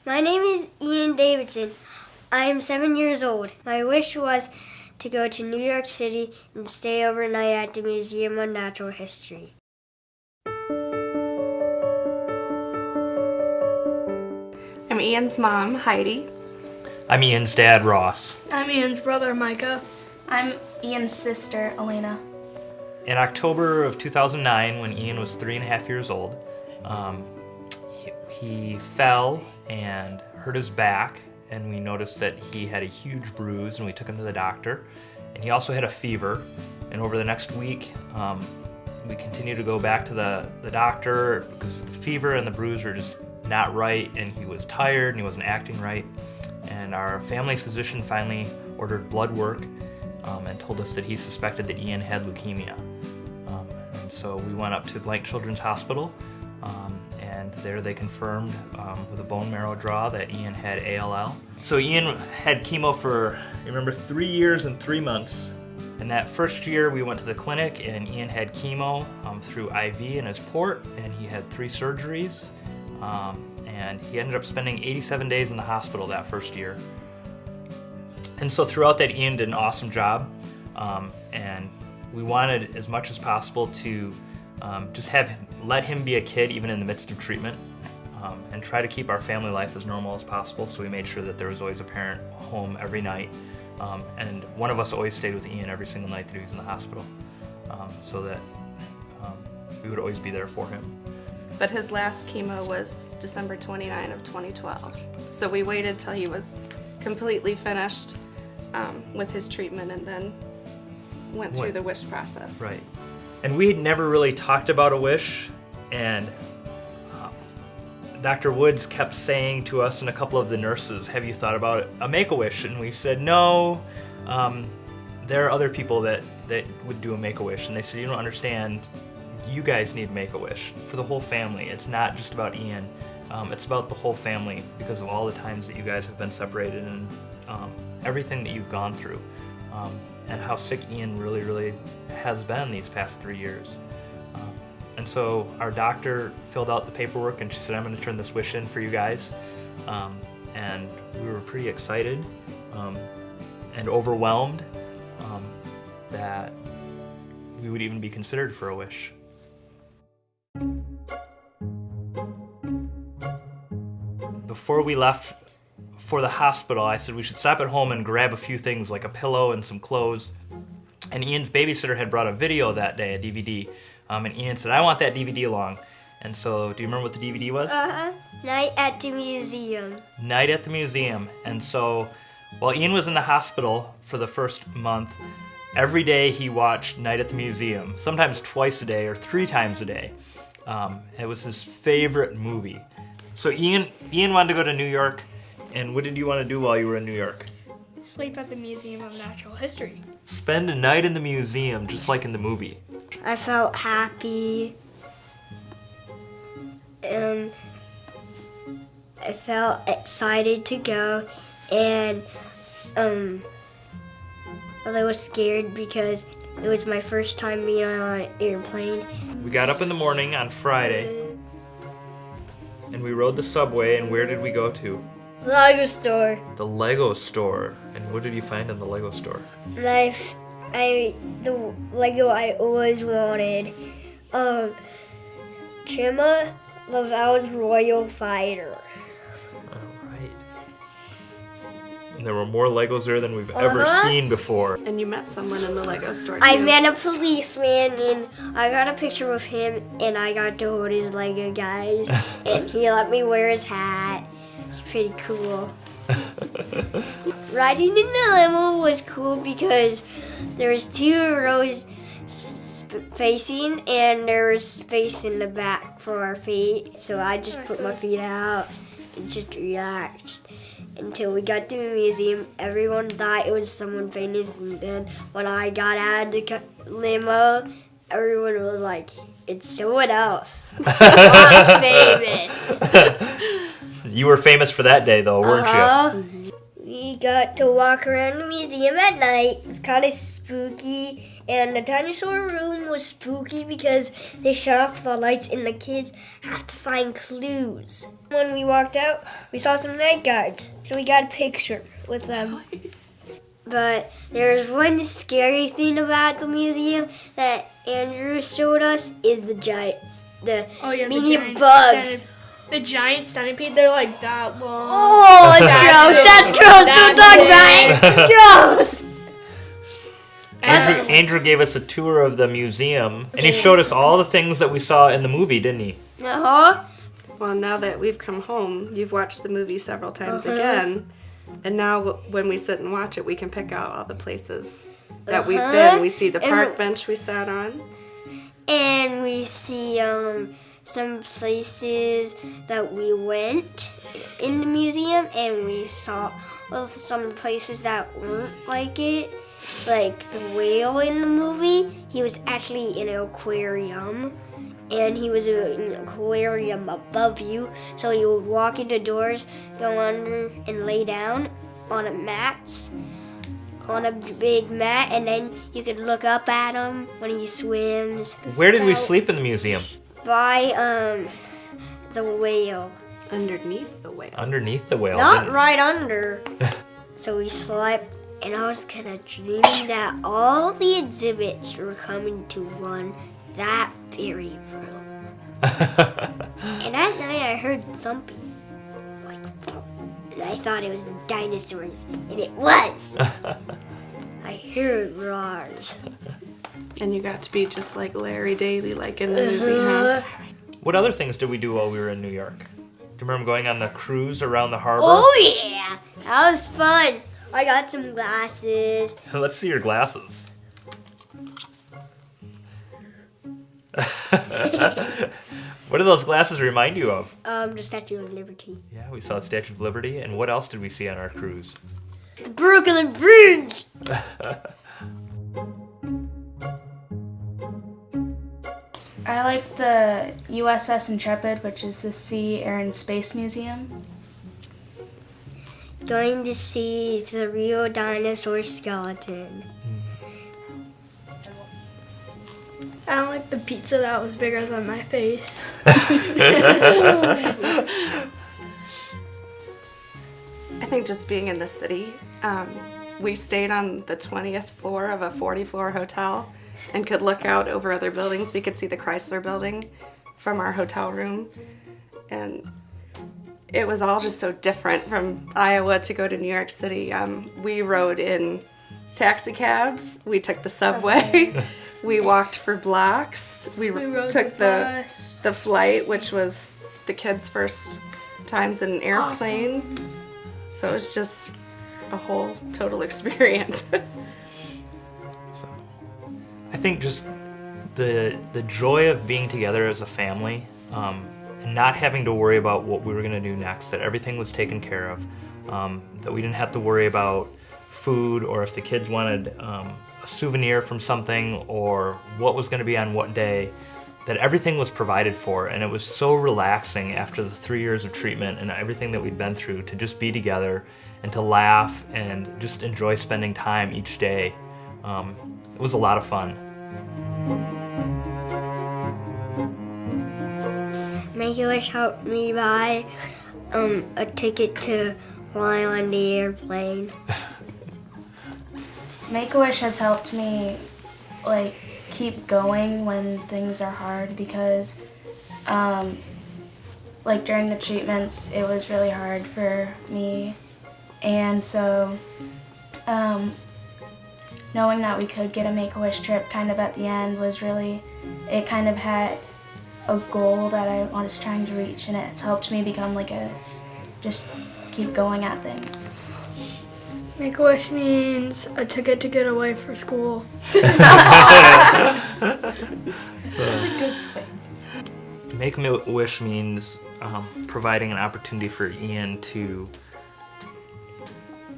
My name is Ian Davidson. I am 7 years old. My wish was to go to New York City and stay overnight at the Museum of Natural History. I'm Ian's mom, Heidi. I'm Ian's dad, Ross. I'm Ian's brother, Micah. I'm Ian's sister, Elena. In October of 2009, when Ian was 3.5 years old, he fell and hurt his back, and we noticed that he had a huge bruise, and we took him to the doctor. And he also had a fever, and over the next week, we continued to go back to the doctor because the fever and the bruise were just not right, and he was tired and he wasn't acting right. And our family physician finally ordered blood work and told us that he suspected that Ian had leukemia. And so we went up to Blank Children's Hospital, and there they confirmed with a bone marrow draw that Ian had ALL. So Ian had chemo for, 3 years and 3 months. And that first year we went to the clinic and Ian had chemo through IV in his port, and he had 3 surgeries. And he ended up spending 87 days in the hospital that first year. And so throughout that, Ian did an awesome job, and we wanted as much as possible to just let him be a kid even in the midst of treatment, and try to keep our family life as normal as possible. So we made sure that there was always a parent home every night, and one of us always stayed with Ian every single night that he was in the hospital, so that we would always be there for him. But his last chemo was December 29 of 2012. So we waited till he was completely finished with his treatment and then went through the wish process. Right. And we had never really talked about a wish, and Dr. Woods kept saying to us and a couple of the nurses, "Have you thought about a Make-A-Wish?" And we said, "No, there are other people that would do a Make-A-Wish." And they said, "You don't understand. You guys need Make-A-Wish for the whole family. It's not just about Ian. It's about the whole family because of all the times that you guys have been separated and everything that you've gone through, and how sick Ian really, really has been these past 3 years." And so our doctor filled out the paperwork, and she said, "I'm going to turn this wish in for you guys." And we were pretty excited and overwhelmed that we would even be considered for a wish. Before we left for the hospital, I said we should stop at home and grab a few things like a pillow and some clothes. And Ian's babysitter had brought a video that day, a DVD. And Ian said, "I want that DVD along." And so, do you remember what the DVD was? Night at the Museum. Night at the Museum. And so, while Ian was in the hospital for the first month, every day he watched Night at the Museum, sometimes twice a day or 3 times a day. It was his favorite movie. So Ian wanted to go to New York, and what did you want to do while you were in New York? Sleep at the Museum of Natural History. Spend a night in the museum, just like in the movie. I felt happy. I felt excited to go, and I was scared because it was my first time being on an airplane. We got up in the morning on Friday, and we rode the subway, and where did we go to? Lego store. The Lego store. And what did you find in the Lego store? The Lego I always wanted. Chima Laval's Royal Fighter. All right. And there were more Legos there than we've ever seen before. And you met someone in the Lego store too. I met a policeman, and I got a picture with him, and I got to hold his Lego guys, and he let me wear his hat. It's pretty cool. Riding in the limo was cool because there was 2 rows facing, and there was space in the back for our feet. So I just put my feet out and just relaxed until we got to the museum. Everyone thought it was someone famous, and then when I got out of the limo, everyone was like, "It's someone else." I'm famous. You were famous for that day, though, weren't you? We got to walk around the museum at night. It was kind of spooky, and the dinosaur room was spooky because they shut off the lights and the kids have to find clues. When we walked out, we saw some night guards, so we got a picture with them. But there's one scary thing about the museum that Andrew showed us is the mini giant bugs. The giant centipede, they're like that long. Oh, it's gross. That's gross. Don't talk about it. Gross. Andrew gave us a tour of the museum, and he showed us all the things that we saw in the movie, didn't he? Uh-huh. Well, now that we've come home, you've watched the movie several times again. And now when we sit and watch it, we can pick out all the places that we've been. We see the park bench we sat on. And we see some places that we went in the museum, and we saw some places that weren't like it. Like the whale in the movie, he was actually in an aquarium, and he was in an aquarium above you, so you would walk into doors, go under and lay down on a big mat, and then you could look up at him when he swims. Where did we sleep in the museum? By the whale. Underneath the whale. Underneath the whale. Not didn't right under. So we slept, and I was kind of dreaming that all the exhibits were coming to that very room. And at night I heard thumping, like thump, and I thought it was the dinosaurs, and it was. I heard roars. And you got to be just like Larry Daly, like in the movie, huh? What other things did we do while we were in New York? Do you remember going on the cruise around the harbor? Oh yeah, that was fun. I got some glasses. Let's see your glasses. What do those glasses remind you of? The Statue of Liberty. Yeah, we saw the Statue of Liberty. And what else did we see on our cruise? The Brooklyn Bridge. I like the USS Intrepid, which is the Sea, Air, and Space Museum. Going to see the real dinosaur skeleton. I don't like the pizza that was bigger than my face. I think just being in the city, we stayed on the 20th floor of a 40-floor hotel and could look out over other buildings. We could see the Chrysler Building from our hotel room. And it was all just so different from Iowa to go to New York City. We rode in taxi cabs. We took the subway. We walked for blocks. We rode took the bus. the flight, which was the kids' first times in an airplane. Awesome. So it was just a whole total experience. So, I think just the joy of being together as a family, and not having to worry about what we were going to do next, that everything was taken care of, that we didn't have to worry about food or if the kids wanted a souvenir from something or what was going to be on what day, that everything was provided for. And it was so relaxing after the 3 years of treatment and everything that we'd been through to just be together and to laugh and just enjoy spending time each day. It was a lot of fun. Make-A-Wish helped me buy a ticket to fly on the airplane. Make-A-Wish has helped me like keep going when things are hard because like during the treatments it was really hard for me, and so knowing that we could get a Make-A-Wish trip kind of at the end was really, it kind of had a goal that I was trying to reach, and it's helped me become like just keep going at things. Make-A-Wish means a ticket to get away for school. Make-A-Wish means providing an opportunity for Ian to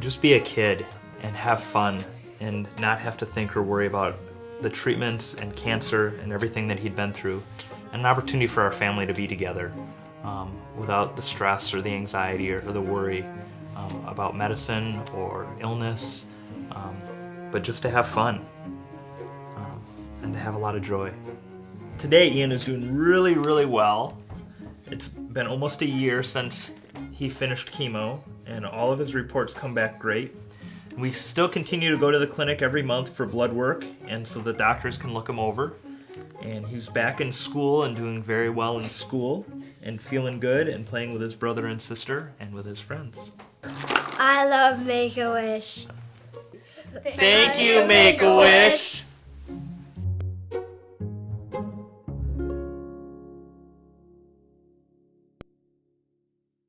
just be a kid and have fun and not have to think or worry about the treatments and cancer and everything that he'd been through, and an opportunity for our family to be together without the stress or the anxiety or the worry about medicine or illness, but just to have fun and to have a lot of joy. Today Ian is doing really, really well, It's been almost a year since he finished chemo, and all of his reports come back great. We still continue to go to the clinic every month for blood work, and so the doctors can look him over. And he's back in school and doing very well in school and feeling good and playing with his brother and sister and with his friends. I love Make-A-Wish. Thank you, Make-A-Wish!